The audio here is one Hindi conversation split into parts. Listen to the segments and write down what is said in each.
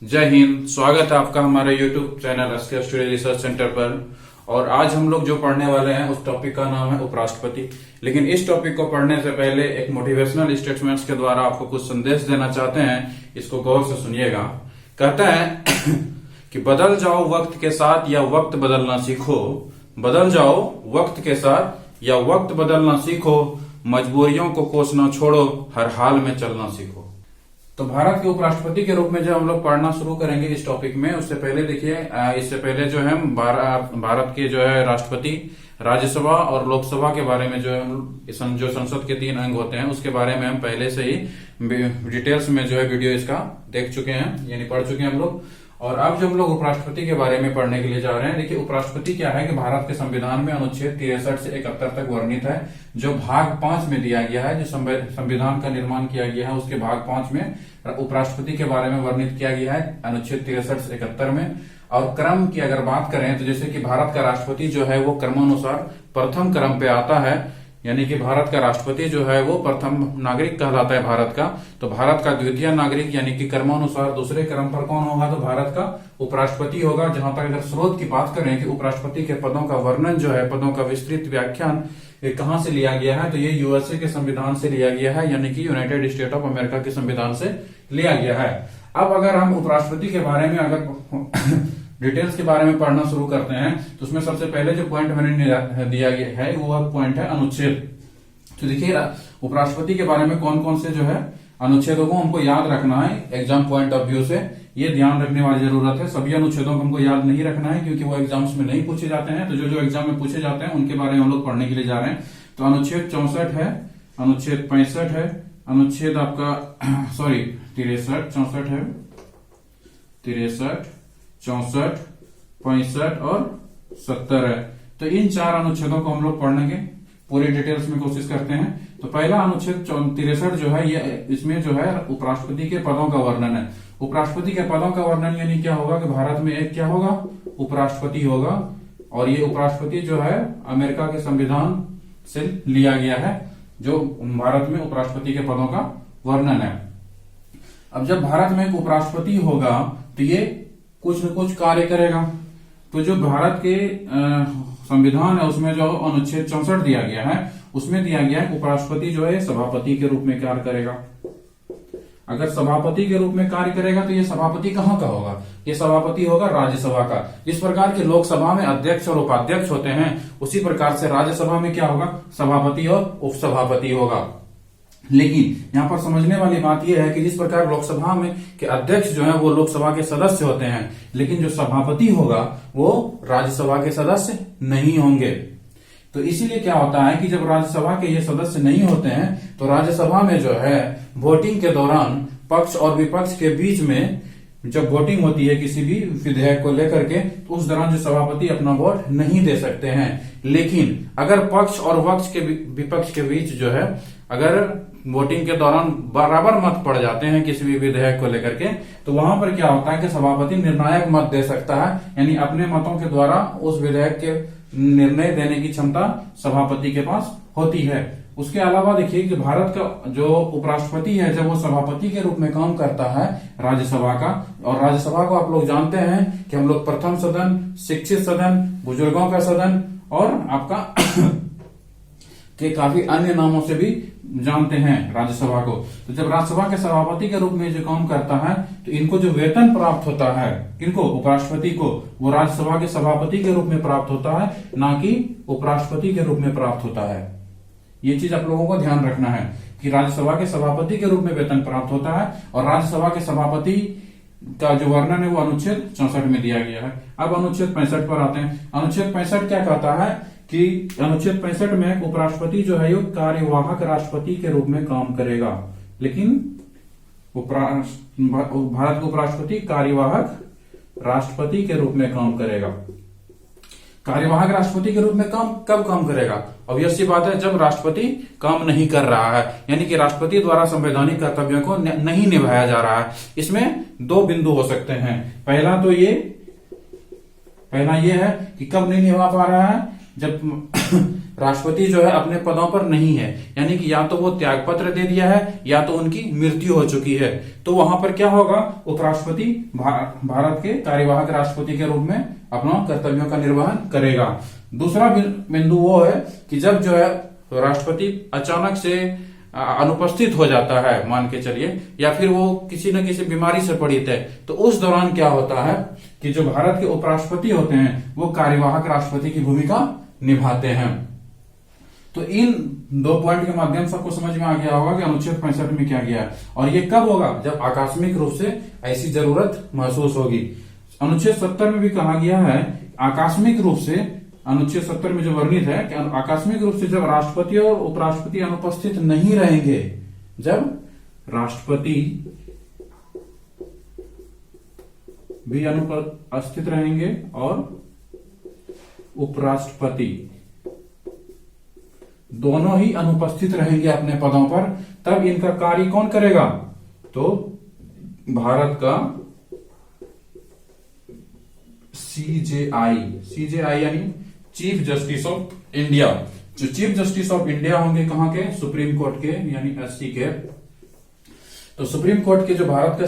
जय हिंद। स्वागत है आपका हमारे YouTube channel SK studio research centre पर। और आज हम लोग जो पढ़ने वाले हैं उस टॉपिक का नाम है उपराष्ट्रपति। लेकिन इस टॉपिक को पढ़ने से पहले एक मोटिवेशनल स्टेटमेंट्स के द्वारा आपको कुछ संदेश देना चाहते हैं, इसको गौर से सुनिएगा। कहता है कि बदल जाओ वक्त के साथ या वक्त बदलना सीखो। बदल जाओ वक्त के साथ या वक्त बदलना सीखो। मजबूरियों को कोसना छोड़ो, हर हाल में चलना सीखो। तो भारत के उपराष्ट्रपति के रूप में जब हम लोग पढ़ना शुरू करेंगे इस टॉपिक में, उससे पहले देखिए, इससे पहले जो है भारत के जो है राष्ट्रपति, राज्यसभा और लोकसभा के बारे में जो है जो संसद के 3 अंग होते हैं उसके बारे में हम पहले से ही डिटेल्स में जो है वीडियो इसका देख चुके हैं, यानी पढ़ चुके हैं हम लोग। और अब जो हम लोग उपराष्ट्रपति के बारे में पढ़ने के लिए जा रहे हैं, देखिए उपराष्ट्रपति क्या है कि भारत के संविधान में अनुच्छेद 63 से 71 तक वर्णित है, जो भाग 5 में दिया गया है। जो संविधान का निर्माण किया गया है उसके भाग 5 में उपराष्ट्रपति के बारे में वर्णित किया गया है, अनुच्छेद 63 से 71 में। और क्रम की अगर बात करें तो जैसे कि भारत का राष्ट्रपति जो है वो क्रमानुसार प्रथम क्रम पे आता है, यानी कि भारत का राष्ट्रपति जो है वो प्रथम नागरिक कहलाता है भारत का। तो भारत का द्वितीय नागरिक यानी कि क्रमानुसार दूसरे क्रम पर कौन होगा, तो भारत का उपराष्ट्रपति होगा। जहां तक अगर स्रोत की बात करें कि उपराष्ट्रपति के पदों का वर्णन जो है, पदों का विस्तृत व्याख्यान ये कहां से लिया गया है, तो ये यूएसए के संविधान से लिया गया है, यानी कि यूनाइटेड स्टेट ऑफ अमेरिका के संविधान से लिया गया है। अब अगर हम उपराष्ट्रपति के बारे में अगर डिटेल्स के बारे में पढ़ना शुरू करते हैं तो उसमें सबसे पहले जो पॉइंट मैंने दिया गया है वो पॉइंट है अनुच्छेद। तो देखिए उपराष्ट्रपति के बारे में कौन कौन से जो है अनुच्छेदों को हमको याद रखना है एग्जाम पॉइंट ऑफ व्यू से, ये ध्यान रखने वाली जरूरत है। सभी अनुच्छेदों को हमको याद नहीं रखना है क्योंकि वो एग्जाम्स में नहीं पूछे जाते हैं। तो जो जो एग्जाम में पूछे जाते हैं उनके बारे में हम लोग पढ़ने के लिए जा रहे हैं। तो अनुच्छेद 64 है, अनुच्छेद 65 है, अनुच्छेद आपका 63, 64 है, 63, 64, 65 और 70 है। तो इन 4 अनुच्छेदों को हम लोग पढ़ने के पूरी डिटेल्स में कोशिश करते हैं। तो पहला अनुच्छेद 63 जो है, ये इसमें जो है उपराष्ट्रपति के पदों का वर्णन है। उपराष्ट्रपति के पदों का वर्णन यानी क्या होगा कि भारत में एक क्या होगा, उपराष्ट्रपति होगा। और ये उपराष्ट्रपति जो है अमेरिका के संविधान से लिया गया है, जो भारत में उपराष्ट्रपति के पदों का वर्णन है। अब जब भारत में एक उपराष्ट्रपति होगा तो ये कुछ न कुछ कार्य करेगा। तो जो भारत के संविधान है उसमें जो अनुच्छेद 64 दिया गया है उसमें दिया गया है उपराष्ट्रपति जो है सभापति के रूप में कार्य करेगा। अगर सभापति के रूप में कार्य करेगा तो ये सभापति कहाँ का होगा, ये सभापति होगा राज्यसभा का। जिस प्रकार की लोकसभा में अध्यक्ष और उपाध्यक्ष होते हैं उसी प्रकार से राज्यसभा में क्या होगा, सभापति और उपसभापति होगा। लेकिन यहाँ पर समझने वाली बात यह है कि जिस प्रकार लोकसभा में के अध्यक्ष जो है वो लोकसभा के सदस्य होते हैं, लेकिन जो सभापति होगा वो राज्यसभा के सदस्य नहीं होंगे। तो इसीलिए क्या होता है कि जब राज्यसभा के ये सदस्य नहीं होते हैं तो राज्यसभा में जो है वोटिंग के दौरान पक्ष और विपक्ष के बीच में जब वोटिंग होती है किसी भी विधेयक को लेकर के, तो उस दौरान जो सभापति अपना वोट नहीं दे सकते हैं। लेकिन अगर पक्ष और विपक्ष के बीच जो है अगर वोटिंग के दौरान बराबर मत पड़ जाते हैं किसी भी विधेयक को लेकर के, तो वहां पर क्या होता है कि सभापति निर्णायक मत दे सकता है, यानी अपने मतों के द्वारा उस विधेयक के निर्णय देने की क्षमता सभापति के पास होती है। उसके अलावा देखिए कि भारत का जो उपराष्ट्रपति है जब वो सभापति के रूप में काम करता है राज्यसभा का, और राज्यसभा को आप लोग जानते हैं कि हम लोग प्रथम सदन, शिक्षित सदन, बुजुर्गों का सदन और आपका के काफी अन्य नामों से भी जानते हैं राज्यसभा को। तो जब राज्यसभा के सभापति के रूप में जो काम करता है तो इनको जो वेतन प्राप्त होता है, किनको, उपराष्ट्रपति को, वो राज्यसभा के सभापति के रूप में प्राप्त होता है, ना कि उपराष्ट्रपति के रूप में प्राप्त होता है। ये चीज आप लोगों को ध्यान रखना है कि राज्यसभा के सभापति के रूप में वेतन प्राप्त होता है और राज्यसभा के सभापति का जो वर्णन है वो अनुच्छेद 64 में दिया गया है। अब अनुच्छेद 65 पर आते हैं। अनुच्छेद 65 क्या कहता है कि अनुच्छेद 65 में उपराष्ट्रपति जो है वो कार्यवाहक राष्ट्रपति के रूप में काम करेगा। लेकिन भारत का उपराष्ट्रपति कार्यवाहक राष्ट्रपति के रूप में काम करेगा। कार्यवाहक राष्ट्रपति के रूप में कब काम करेगा, ऑब्वियस सी बात है जब राष्ट्रपति काम नहीं कर रहा है, यानी कि राष्ट्रपति द्वारा संवैधानिक कर्तव्यों को नहीं निभाया जा रहा है। इसमें 2 बिंदु हो सकते हैं। पहला ये है कि कब नहीं निभा पा रहा है, जब राष्ट्रपति जो है अपने पदों पर नहीं है, यानी कि या तो वो त्याग पत्र दे दिया है या तो उनकी मृत्यु हो चुकी है, तो वहां पर क्या होगा, उपराष्ट्रपति भारत के कार्यवाहक राष्ट्रपति के रूप में अपना कर्तव्यों का निर्वहन करेगा। दूसरा बिंदु वो है कि जब जो है राष्ट्रपति अचानक से अनुपस्थित हो जाता है, मान के चलिए, या फिर वो किसी न किसी बीमारी से पीड़ित है, तो उस दौरान क्या होता है कि जो भारत के उपराष्ट्रपति होते हैं वो कार्यवाहक राष्ट्रपति की भूमिका निभाते हैं। तो इन 2 पॉइंट के माध्यम से आपको समझ में आ गया होगा कि अनुच्छेद 65 में क्या गया है, और ये कब होगा, जब आकस्मिक रूप से ऐसी जरूरत महसूस होगी। अनुच्छेद 70 में भी कहा गया है, आकस्मिक रूप से, अनुच्छेद 70 में जो वर्णित है कि आकस्मिक रूप से जब राष्ट्रपति और उपराष्ट्रपति अनुपस्थित नहीं रहेंगे, जब राष्ट्रपति भी अनुपस्थित रहेंगे और उपराष्ट्रपति दोनों ही अनुपस्थित रहेंगे अपने पदों पर, तब इनका कार्य कौन करेगा, तो भारत का सीजेआई यानी चीफ जस्टिस ऑफ इंडिया, जो चीफ जस्टिस ऑफ इंडिया होंगे कहां के, सुप्रीम कोर्ट के, यानी एससी के। तो सुप्रीम कोर्ट के जो भारत का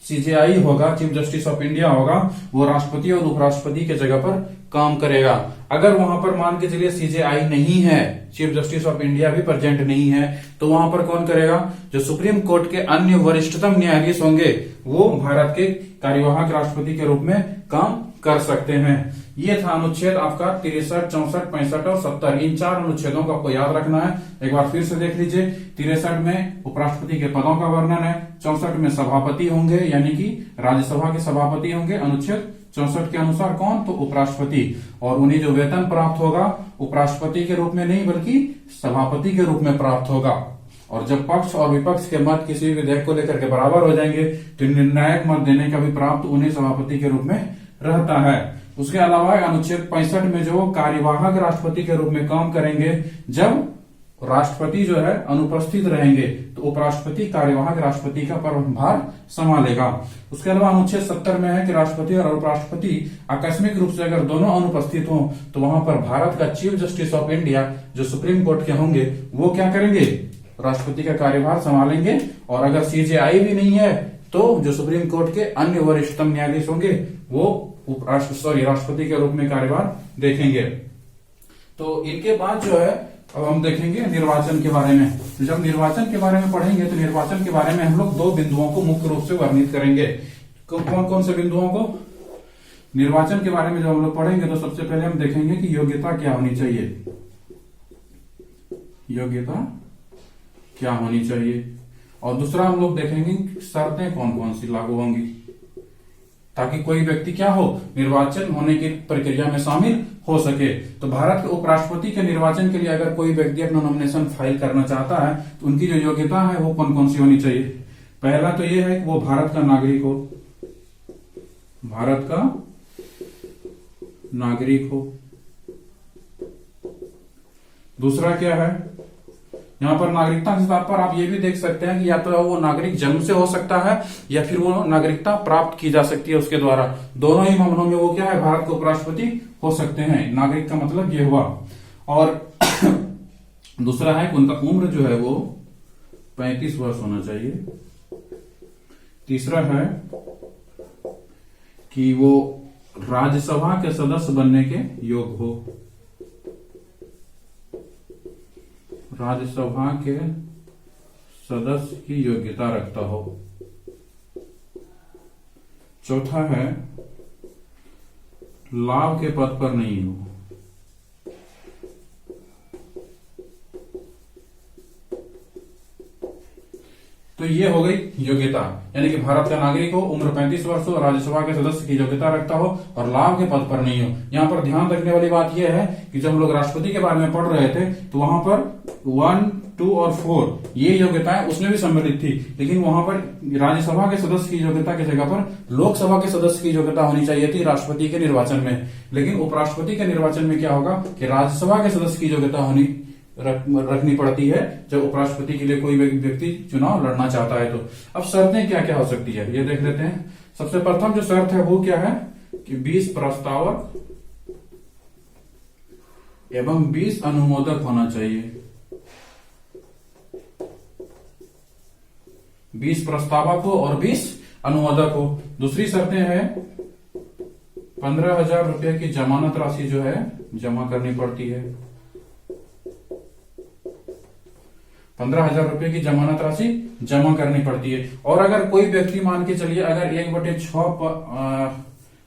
सीजेआई होगा, चीफ जस्टिस ऑफ इंडिया होगा, वो राष्ट्रपति और उपराष्ट्रपति के जगह पर काम करेगा। अगर वहां पर मान के चलिए सीजेआई नहीं है, चीफ जस्टिस ऑफ इंडिया भी प्रेजेंट नहीं है, तो वहां पर कौन करेगा, जो सुप्रीम कोर्ट के अन्य वरिष्ठतम न्यायाधीश होंगे वो भारत के कार्यवाहक राष्ट्रपति के रूप में काम कर सकते हैं। ये था अनुच्छेद आपका 63, 64, 65 और 70। इन 4 अनुच्छेदों को आपको याद रखना है। एक बार फिर से देख लीजिए। 63 में उपराष्ट्रपति के पदों का वर्णन है, 64 में सभापति होंगे यानी कि राज्यसभा के सभापति होंगे, अनुच्छेद 64 के अनुसार कौन, तो उपराष्ट्रपति, और उन्हें जो वेतन प्राप्त होगा उपराष्ट्रपति के रूप में नहीं बल्कि सभापति के रूप में प्राप्त होगा। और जब पक्ष और विपक्ष के मत किसी भी विधेयक को लेकर के बराबर हो जाएंगे तो निर्णायक मत देने का भी प्राप्त उन्हें सभापति के रूप में रहता है। उसके अलावा अनुच्छेद 65 में जो कार्यवाहक राष्ट्रपति के रूप में काम करेंगे, जब राष्ट्रपति जो है अनुपस्थित रहेंगे तो उपराष्ट्रपति कार्यवाहक राष्ट्रपति का प्रभार संभालेगा। उसके अलावा अनुच्छेद 70 में है कि राष्ट्रपति और उपराष्ट्रपति आकस्मिक रूप से अगर दोनों अनुपस्थित हों तो वहां पर भारत का चीफ जस्टिस ऑफ इंडिया जो सुप्रीम कोर्ट के होंगे वो क्या करेंगे, राष्ट्रपति का कार्यभार संभालेंगे। और अगर सीजेआई भी नहीं है तो जो सुप्रीम कोर्ट के अन्य वरिष्ठतम न्यायाधीश होंगे वो राष्ट्रपति के रूप में कार्यभार देखेंगे। तो इनके बाद जो है अब हम देखेंगे निर्वाचन के बारे में। तो जब निर्वाचन के बारे में पढ़ेंगे तो निर्वाचन के बारे में हम लोग 2 बिंदुओं को मुख्य रूप से वर्णित करेंगे। कौन कौन से बिंदुओं को, निर्वाचन के बारे में जब हम लोग पढ़ेंगे तो सबसे पहले हम देखेंगे कि योग्यता क्या होनी चाहिए, योग्यता क्या होनी चाहिए, और दूसरा हम लोग देखेंगे शर्तें कौन कौन सी लागू होंगी ताकि कोई व्यक्ति क्या हो, निर्वाचन होने की प्रक्रिया में शामिल हो सके। तो भारत के उपराष्ट्रपति के निर्वाचन के लिए अगर कोई व्यक्ति अपना नॉमिनेशन फाइल करना चाहता है तो उनकी जो योग्यता है वो कौन कौन सी होनी चाहिए। पहला तो ये है कि वो भारत का नागरिक हो, भारत का नागरिक हो। दूसरा क्या है, यहाँ पर नागरिकता के साथ पर आप ये भी देख सकते हैं कि या तो वो नागरिक जन्म से हो सकता है या फिर वो नागरिकता प्राप्त की जा सकती है उसके द्वारा। दोनों ही मामलों में वो क्या है, भारत के उपराष्ट्रपति हो सकते हैं। नागरिक का मतलब ये हुआ। और दूसरा है कि उनका उम्र जो है वो 35 वर्ष होना चाहिए। तीसरा है कि वो राज्यसभा के सदस्य बनने के योग्य हो, राज्यसभा के सदस्य की योग्यता रखता हो। चौथा है लाभ के पद पर नहीं हो। तो ये हो गई योग्यता, यानी कि भारत का नागरिक हो, उम्र 35 वर्ष हो, राज्यसभा के सदस्य की योग्यता रखता हो और लाभ के पद पर नहीं हो। यहाँ पर ध्यान रखने वाली बात यह है कि जब हम लोग राष्ट्रपति के बारे में पढ़ रहे थे तो वहां पर 1, 2 और 4 ये योग्यताएं उसमें भी सम्मिलित थी, लेकिन वहां पर राज्यसभा के सदस्य की योग्यता की जगह पर लोकसभा के सदस्य की योग्यता होनी चाहिए थी राष्ट्रपति के निर्वाचन में। लेकिन उपराष्ट्रपति के निर्वाचन में क्या होगा कि राज्यसभा के सदस्य की योग्यता रखनी पड़ती है जब उपराष्ट्रपति के लिए कोई व्यक्ति चुनाव लड़ना चाहता है। तो अब शर्तें क्या क्या हो सकती है ये देख लेते हैं। सबसे प्रथम जो शर्त है वो क्या है कि 20 प्रस्तावक एवं 20 अनुमोदक होना चाहिए। 20 प्रस्तावक हो और 20 अनुमोदक हो। दूसरी शर्तें हैं 15,000 रुपए की जमानत राशि जो है जमा करनी पड़ती है। 15,000 रुपए की जमानत राशि जमा करनी पड़ती है। और अगर कोई व्यक्ति मान के चलिए अगर 1/6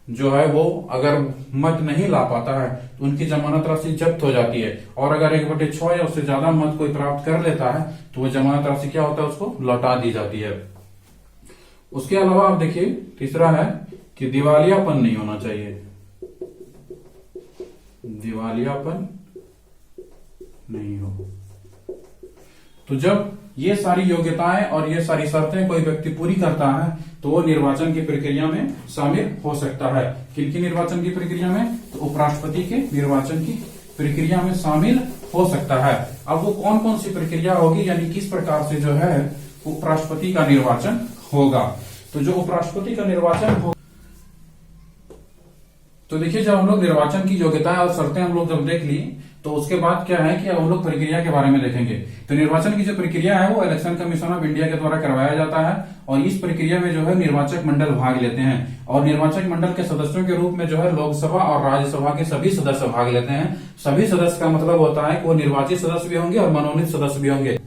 जो है वो अगर मत नहीं ला पाता है तो उनकी जमानत राशि जब्त हो जाती है। और अगर 1/6 या उससे ज्यादा मत कोई प्राप्त कर लेता है तो वो जमानत राशि क्या होता है, उसको लौटा दी जाती है। उसके अलावा आप देखिए तीसरा है कि दिवालियापन नहीं होना चाहिए। दिवालियापन नहीं हो। तो जब ये सारी योग्यताएं और ये सारी शर्तें कोई व्यक्ति पूरी करता है तो वो निर्वाचन की प्रक्रिया में शामिल हो सकता है। किनकी निर्वाचन की प्रक्रिया में? तो उपराष्ट्रपति के निर्वाचन की प्रक्रिया में शामिल हो सकता है। अब वो कौन कौन सी प्रक्रिया होगी, यानी किस प्रकार से जो है उपराष्ट्रपति का निर्वाचन होगा। तो जो उपराष्ट्रपति का निर्वाचन हो, तो देखिए जब हम लोग निर्वाचन की योग्यताएं और शर्तें हम लोग जब देख ली तो उसके बाद क्या है कि अब हम लोग प्रक्रिया के बारे में देखेंगे। तो निर्वाचन की जो प्रक्रिया है वो इलेक्शन कमीशन ऑफ इंडिया के द्वारा करवाया जाता है और इस प्रक्रिया में जो है निर्वाचक मंडल भाग लेते हैं और निर्वाचक मंडल के सदस्यों के रूप में जो है लोकसभा और राज्यसभा के सभी सदस्य भाग लेते हैं। सभी सदस्य का मतलब होता है कि वो निर्वाचित सदस्य भी होंगे और मनोनीत सदस्य भी होंगे।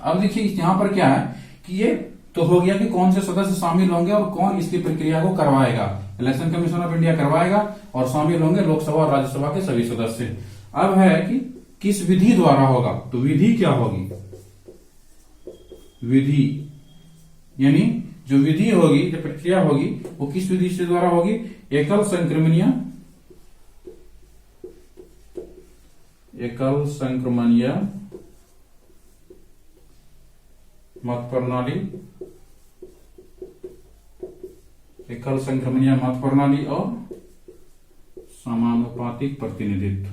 अब देखिए यहाँ पर क्या है कि ये तो हो गया कि कौन से सदस्य शामिल होंगे और कौन इसकी प्रक्रिया को करवाएगा। इलेक्शन कमीशन ऑफ इंडिया करवाएगा और शामिल होंगे लोकसभा और राज्यसभा के सभी सदस्य। अब है कि किस विधि द्वारा होगा, तो विधि क्या होगी? विधि यानी जो विधि होगी, जो प्रक्रिया होगी वो किस विधि से द्वारा होगी? एकल संक्रमणीय मत प्रणाली, एकल संक्रमणीय मत प्रणाली और समानुपातिक प्रतिनिधित्व।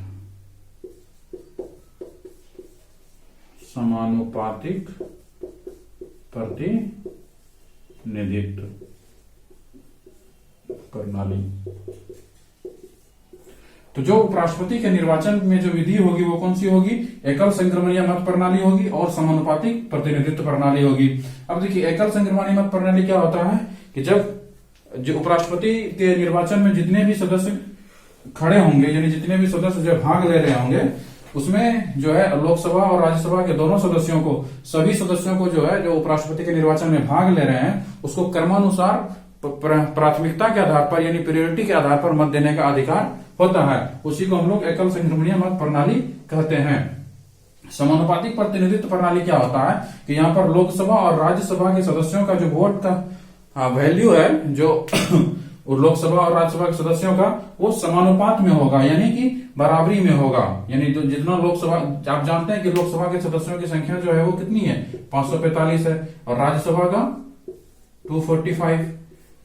समानुपातिक प्रतिनिधित्व प्रणाली। तो जो उपराष्ट्रपति के निर्वाचन में जो विधि होगी वो कौन सी होगी? एकल संक्रमणीय मत प्रणाली होगी और समानुपातिक प्रतिनिधित्व प्रणाली होगी। अब देखिए एकल संक्रमणीय मत प्रणाली क्या होता है कि जब जो उपराष्ट्रपति के निर्वाचन में जितने भी सदस्य खड़े होंगे, यानी जितने भी सदस्य जो भाग ले रहे होंगे, उसमें जो है लोकसभा और राज्यसभा के दोनों सदस्यों को, सभी सदस्यों को जो है जो उपराष्ट्रपति के निर्वाचन में भाग ले रहे हैं उसको क्रमानुसार प्राथमिकता के आधार पर यानी प्रायोरिटी के आधार पर मत देने का अधिकार होता है। उसी को हम लोग एकल संक्रमणीय मत प्रणाली कहते हैं। समानुपातिक प्रतिनिधित्व प्रणाली क्या होता है कि यहाँ पर लोकसभा और राज्यसभा के सदस्यों का जो वोट का वैल्यू है, जो लोकसभा और राज्यसभा के सदस्यों का, वो समानुपात में होगा, यानी कि बराबरी में होगा। यानी तो जितना लोकसभा, आप जानते हैं कि लोकसभा के सदस्यों की संख्या जो है वो कितनी है? 545 है और राज्यसभा का 245।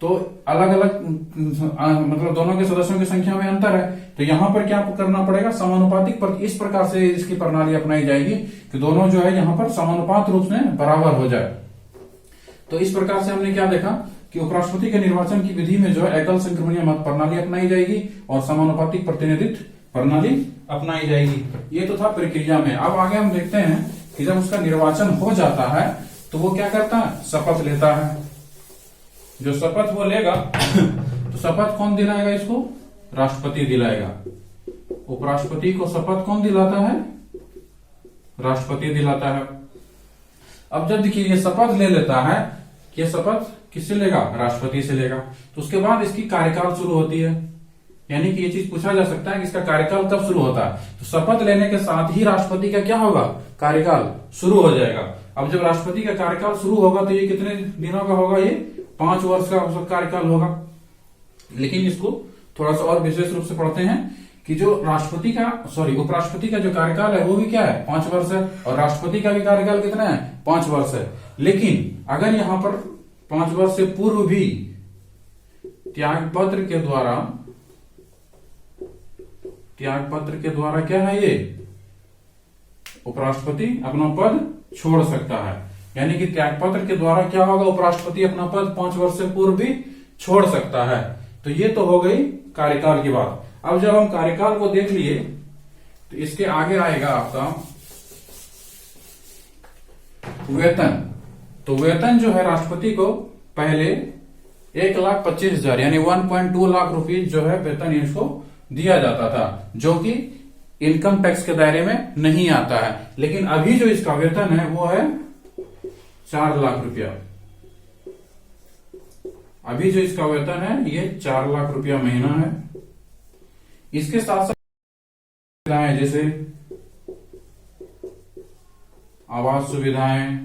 तो अलग अलग मतलब दोनों के सदस्यों की संख्या में अंतर है। तो यहाँ पर क्या करना पड़ेगा? समानुपातिक पर इस प्रकार से इसकी प्रणाली अपनाई जाएगी कि दोनों जो है यहाँ पर समानुपात रूप से बराबर हो जाए। तो इस प्रकार से हमने क्या देखा कि उपराष्ट्रपति के निर्वाचन की विधि में जो है एकल संक्रमणीय मत प्रणाली अपनाई जाएगी और समानुपातिक प्रतिनिधित्व प्रणाली अपनाई जाएगी। ये तो था प्रक्रिया में। अब आगे हम देखते हैं कि जब उसका निर्वाचन हो जाता है तो वो क्या करता है? शपथ लेता है। जो शपथ वो लेगा तो शपथ कौन दिलाएगा इसको? राष्ट्रपति दिलाएगा। उपराष्ट्रपति को शपथ कौन दिलाता है? राष्ट्रपति दिलाता है। अब जब देखिए ये शपथ ले लेता है, ये शपथ किससे लेगा? राष्ट्रपति से लेगा। तो उसके बाद इसकी कार्यकाल शुरू होती है, यानी कि ये चीज पूछा जा सकता है कि इसका कार्यकाल कब शुरू होता है। तो शपथ लेने के साथ ही राष्ट्रपति का क्या होगा? कार्यकाल शुरू हो जाएगा। अब जब राष्ट्रपति का कार्यकाल शुरू होगा तो ये कितने दिनों का होगा? ये 5 वर्ष का कार्यकाल होगा। लेकिन इसको थोड़ा सा और विशेष रूप से पढ़ते हैं कि जो उपराष्ट्रपति का जो कार्यकाल है वो भी क्या है? 5 वर्ष है और राष्ट्रपति का भी कार्यकाल कितना है? 5 वर्ष है। लेकिन अगर यहाँ पर 5 वर्ष से पूर्व भी त्यागपत्र के द्वारा क्या है, ये उपराष्ट्रपति अपना पद छोड़ सकता है। यानी कि त्यागपत्र के द्वारा क्या होगा? उपराष्ट्रपति अपना पद 5 वर्ष से पूर्व भी छोड़ सकता है। तो ये तो हो गई कार्यकाल की बात। अब जब हम कार्यकाल को देख लिए तो इसके आगे आएगा आपका वेतन। तो वेतन जो है राष्ट्रपति को पहले 1,25,000 यानी 1.2 लाख रुपए जो है वेतन इसको दिया जाता था, जो कि इनकम टैक्स के दायरे में नहीं आता है। लेकिन अभी जो इसका वेतन है वो है 4 लाख रुपया। अभी जो इसका वेतन है ये 4 लाख रुपया महीना है। इसके साथ साथ सुविधाएं जैसे आवास सुविधाएं,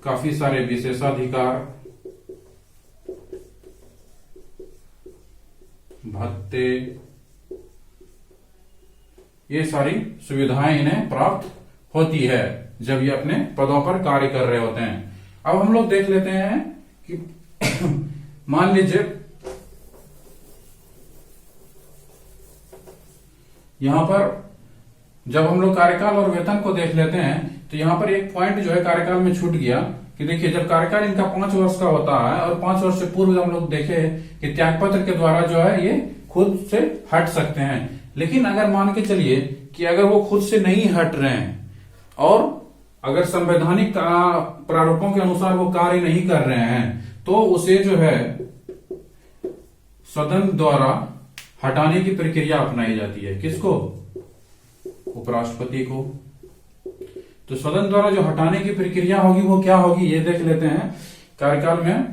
काफी सारे विशेषाधिकार, भत्ते, ये सारी सुविधाएं इन्हें प्राप्त होती है जब ये अपने पदों पर कार्य कर रहे होते हैं। अब हम लोग देख लेते हैं कि मान लीजिए यहां पर जब हम लोग कार्यकाल और वेतन को देख लेते हैं तो यहां पर एक पॉइंट जो है कार्यकाल में छूट गया कि देखिए जब कार्यकाल इनका 5 वर्ष का होता है और 5 वर्ष से पूर्व हम लोग देखे कि त्यागपत्र के द्वारा जो है ये खुद से हट सकते हैं। लेकिन अगर मान के चलिए कि अगर वो खुद से नहीं हट रहे हैं और अगर संवैधानिक प्रारूपों के अनुसार वो कार्य नहीं कर रहे हैं तो उसे जो है सदन द्वारा हटाने की प्रक्रिया अपनाई जाती है। किसको? उपराष्ट्रपति को। तो सदन द्वारा जो हटाने की प्रक्रिया होगी वो क्या होगी ये देख लेते हैं कार्यकाल में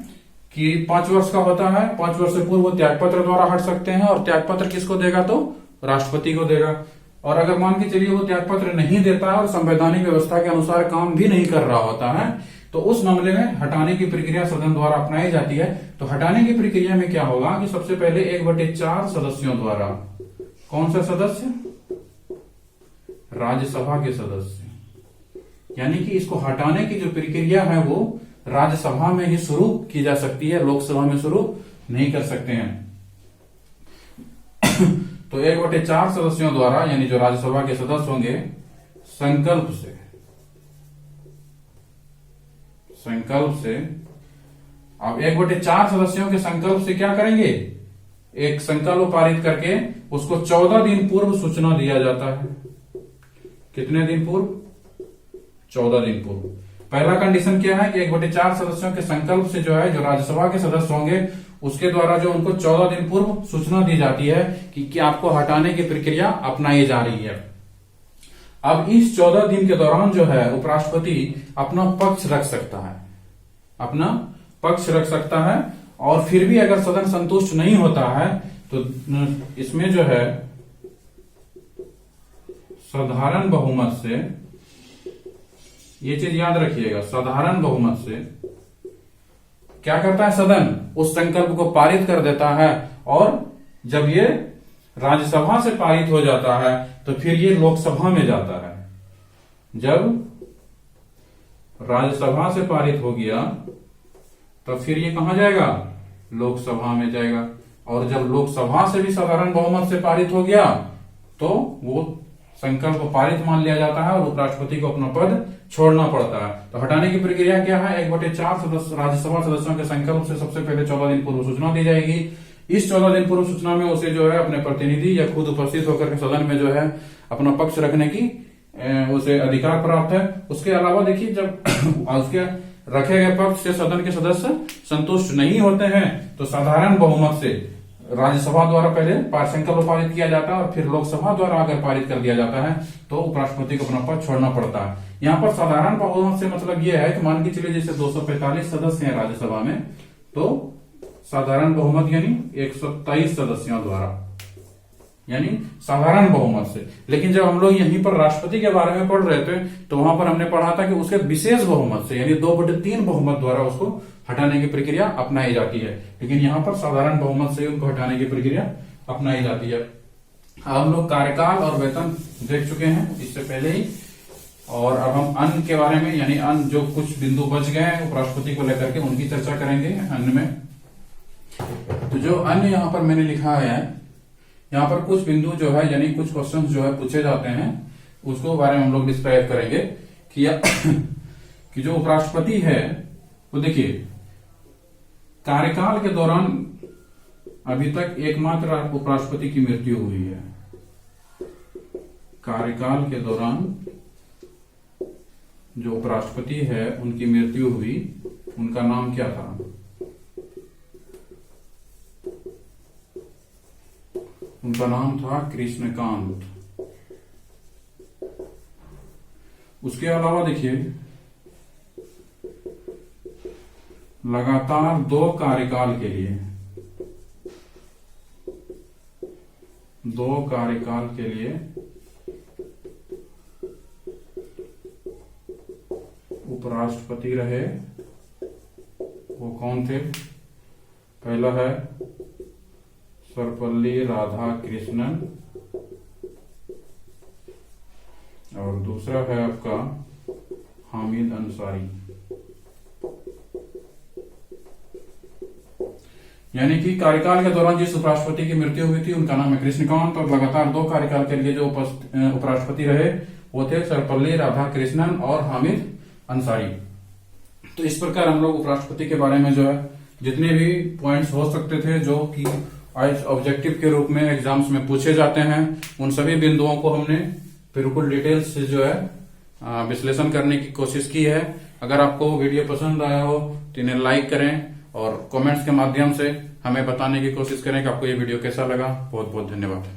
कि 5 वर्ष का होता है। 5 वर्ष से पूर्व वो त्यागपत्र द्वारा हट सकते हैं और त्यागपत्र किसको देगा? तो राष्ट्रपति को देगा। और अगर मान के चलिए वो त्यागपत्र नहीं देता है और संवैधानिक व्यवस्था के अनुसार काम भी नहीं कर रहा होता है तो उस मामले में हटाने की प्रक्रिया सदन द्वारा अपनाई जाती है। तो हटाने की प्रक्रिया में क्या होगा कि सबसे पहले 1/4 सदस्यों द्वारा, कौन सा सदस्य? राज्यसभा के सदस्य। यानी कि इसको हटाने की जो प्रक्रिया है वो राज्यसभा में ही शुरू की जा सकती है, लोकसभा में शुरू नहीं कर सकते हैं। तो 1/4 सदस्यों द्वारा यानी जो राज्यसभा के सदस्य होंगे संकल्प से अब 1/4 सदस्यों के संकल्प से क्या करेंगे? एक संकल्प पारित करके उसको 14 दिन पूर्व सूचना दिया जाता है। कितने दिन पूर्व? 14 दिन पूर्व। पहला कंडीशन क्या है कि 1/4 सदस्यों के संकल्प से जो है जो राज्यसभा के सदस्य होंगे उसके द्वारा जो उनको 14 दिन पूर्व सूचना दी जाती है कि आपको हटाने की प्रक्रिया अपनाई जा रही है। अब इस 14 दिन के दौरान जो है उपराष्ट्रपति अपना पक्ष रख सकता है और फिर भी अगर सदन संतुष्ट नहीं होता है तो इसमें जो है साधारण बहुमत से, ये चीज याद रखिएगा, साधारण बहुमत से क्या करता है सदन? उस संकल्प को पारित कर देता है और जब ये राज्यसभा से पारित हो जाता है तो फिर ये लोकसभा में जाता है। जब राज्यसभा से पारित हो गया तो फिर ये कहां जाएगा? लोकसभा में जाएगा। और जब लोकसभा से भी साधारण बहुमत से पारित हो गया तो वो संकल्प पारित मान लिया जाता है और उपराष्ट्रपति को अपना पद छोड़ना पड़ता है। तो हटाने की प्रक्रिया क्या है? 1/4 राज्यसभा सदस्यों के संकल्प से सबसे पहले 14 दिन पूर्व सूचना दी जाएगी। इस 14 दिन पूर्व सूचना में उसे जो है अपने प्रतिनिधि या खुद उपस्थित होकर के सदन में जो है अपना पक्ष रखने की उसे अधिकार प्राप्त है। उसके अलावा देखिए जब उसके रखे गए पक्ष से सदन के सदस्य संतुष्ट नहीं होते हैं तो साधारण बहुमत से राज्यसभा द्वारा पहले संकल्प पारित किया जाता है और फिर लोकसभा द्वारा अगर पारित कर दिया जाता है तो उपराष्ट्रपति को अपना पद छोड़ना पड़ता है। यहाँ पर साधारण बहुमत से मतलब यह है कि मान के चलिए जैसे 245 सदस्य हैं राज्यसभा में तो साधारण बहुमत यानी 123 सदस्यों द्वारा, यानी साधारण बहुमत से। लेकिन जब हम लोग यहीं पर राष्ट्रपति के बारे में पढ़ रहे थे तो वहां पर हमने पढ़ा था कि उसके विशेष बहुमत से यानी 2/3 बहुमत द्वारा उसको हटाने की प्रक्रिया अपनाई जाती है। लेकिन यहाँ पर साधारण बहुमत से उनको हटाने की प्रक्रिया अपनाई जाती है। हम लोग कार्यकाल और वेतन देख चुके हैं इससे पहले ही, और अब हम अन्य के बारे में यानी अन्य जो कुछ बिंदु बच गए हैं उपराष्ट्रपति को लेकर के उनकी चर्चा करेंगे अन्य में। तो जो अन्य यहाँ पर मैंने लिखा है, यहाँ पर कुछ बिंदु जो है यानी कुछ क्वेश्चन जो है पूछे जाते हैं उसको बारे में हम लोग डिस्क्राइब करेंगे कि जो उपराष्ट्रपति है वो देखिए कार्यकाल के दौरान अभी तक एकमात्र उपराष्ट्रपति की मृत्यु हुई है। कार्यकाल के दौरान जो उपराष्ट्रपति है उनकी मृत्यु हुई, उनका नाम क्या था? उनका नाम था कृष्णकांत। उसके अलावा देखिए, लगातार 2 कार्यकाल के लिए, 2 कार्यकाल के लिए उपराष्ट्रपति रहे, वो कौन थे? पहला है सर्वपल्ली राधाकृष्णन और दूसरा है आपका हामिद अंसारी। यानी कि कार्यकाल के दौरान जिस उपराष्ट्रपति की मृत्यु हुई थी उनका नाम है कृष्णकांत, और लगातार 2 कार्यकाल के लिए जो उपराष्ट्रपति रहे वो थे सर्वपल्ली राधाकृष्णन और हामिद अंसारी। तो इस प्रकार हम लोग उपराष्ट्रपति के बारे में जो है जितने भी पॉइंट्स हो सकते थे जो कि आज ऑब्जेक्टिव के रूप में एग्जाम्स में पूछे जाते हैं, उन सभी बिंदुओं को हमने बिल्कुल डिटेल्स से जो है विश्लेषण करने की कोशिश की है। अगर आपको वीडियो पसंद आया हो तो इन्हें लाइक करें और कमेंट्स के माध्यम से हमें बताने की कोशिश करें कि आपको ये वीडियो कैसा लगा। बहुत बहुत धन्यवाद।